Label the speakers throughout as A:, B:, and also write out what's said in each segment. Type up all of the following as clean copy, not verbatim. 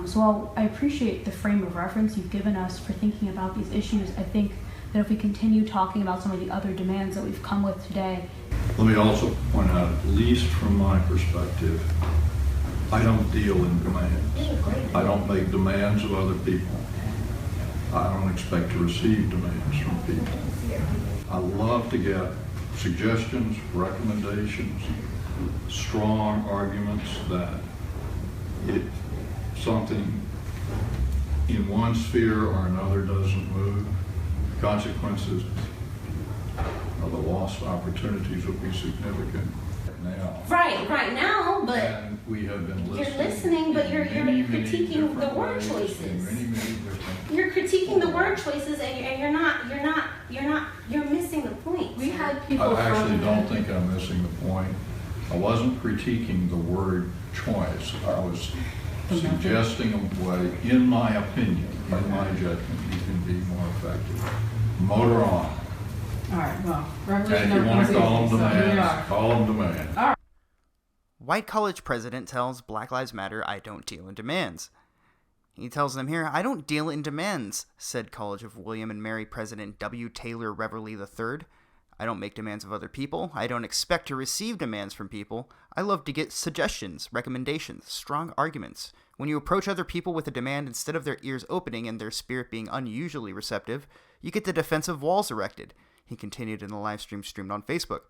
A: So while I appreciate the frame of reference you've given us for thinking about these issues, I think that if we continue talking about some of the other demands that we've come with today.
B: Let me also point out, at least from my perspective, I don't deal in demands. I don't make demands of other people. I don't expect to receive demands from people. I love to get suggestions, recommendations, strong arguments that if something in one sphere or another doesn't move, the consequences of the lost opportunities will be significant now.
C: Right now, but
B: and we have been listening.
C: You're listening, but you're critiquing the word choices. You're critiquing the word choices, and you're missing the point.
A: We had people.
B: I actually don't think I'm missing the point. I wasn't critiquing the word choice. I was suggesting a way, in my opinion, in my judgment, you can be more effective. Motor on.
A: All right, well,
B: and if you want to call them demands, call them demands.
A: All right.
D: White college president tells Black Lives Matter, I don't deal in demands. He tells them here, I don't deal in demands, said College of William and Mary President W. Taylor Reveley III. I don't make demands of other people. I don't expect to receive demands from people. I love to get suggestions, recommendations, strong arguments. When you approach other people with a demand, instead of their ears opening and their spirit being unusually receptive, you get the defensive walls erected. He continued in the live stream streamed on Facebook.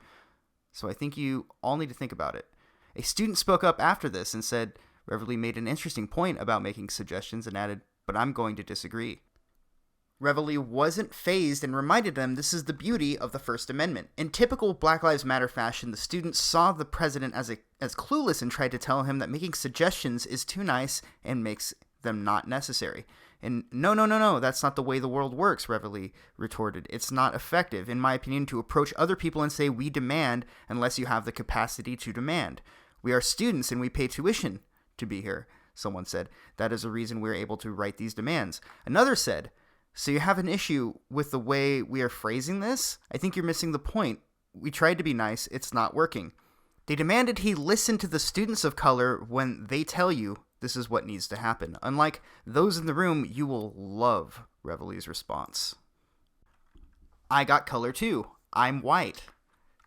D: So I think you all need to think about it. A student spoke up after this and said, Reveley made an interesting point about making suggestions and added, but I'm going to disagree. Reveley wasn't fazed and reminded them this is the beauty of the First Amendment. In typical Black Lives Matter fashion, the students saw the president as clueless and tried to tell him that making suggestions is too nice and makes them not necessary. And no, that's not the way the world works, Reveley retorted. It's not effective, in my opinion, to approach other people and say we demand unless you have the capacity to demand. We are students and we pay tuition to be here, someone said. That is the reason we're able to write these demands. Another said, so you have an issue with the way we are phrasing this? I think you're missing the point. We tried to be nice. It's not working. They demanded he listen to the students of color when they tell you this is what needs to happen. Unlike those in the room, you will love Reveley's response. I got color too. I'm white.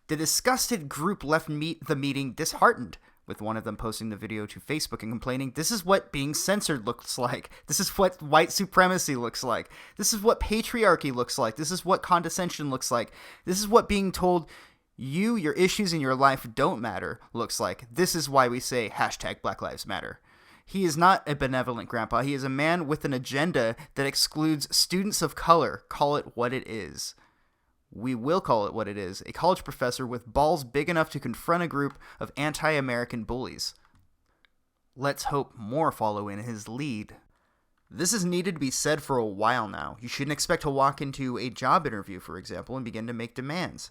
D: The disgusted group left the meeting disheartened, with one of them posting the video to Facebook and complaining, this is what being censored looks like. This is what white supremacy looks like. This is what patriarchy looks like. This is what condescension looks like. This is what being told you, your issues in your life don't matter looks like. This is why we say hashtag Black Lives Matter. He is not a benevolent grandpa. He is a man with an agenda that excludes students of color. Call it what it is. We will call it what it is, a college professor with balls big enough to confront a group of anti-American bullies. Let's hope more follow in his lead. This is needed to be said for a while now. You shouldn't expect to walk into a job interview, for example, and begin to make demands.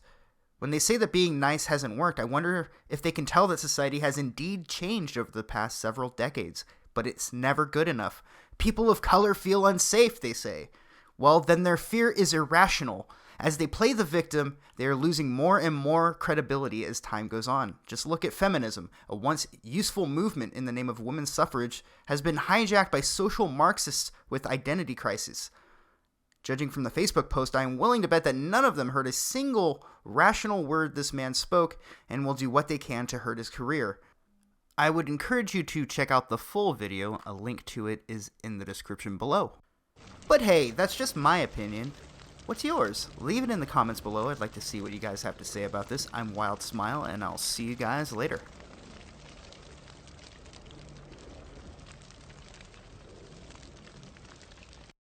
D: When they say that being nice hasn't worked, I wonder if they can tell that society has indeed changed over the past several decades, but it's never good enough. People of color feel unsafe, they say. Well, then their fear is irrational. As they play the victim, they are losing more and more credibility as time goes on. Just look at feminism. A once useful movement in the name of women's suffrage has been hijacked by social Marxists with identity crisis. Judging from the Facebook post, I am willing to bet that none of them heard a single rational word this man spoke and will do what they can to hurt his career. I would encourage you to check out the full video. A link to it is in the description below. But hey, that's just my opinion. What's yours? Leave it in the comments below. I'd like to see what you guys have to say about this. I'm Wild Smile, and I'll see you guys later.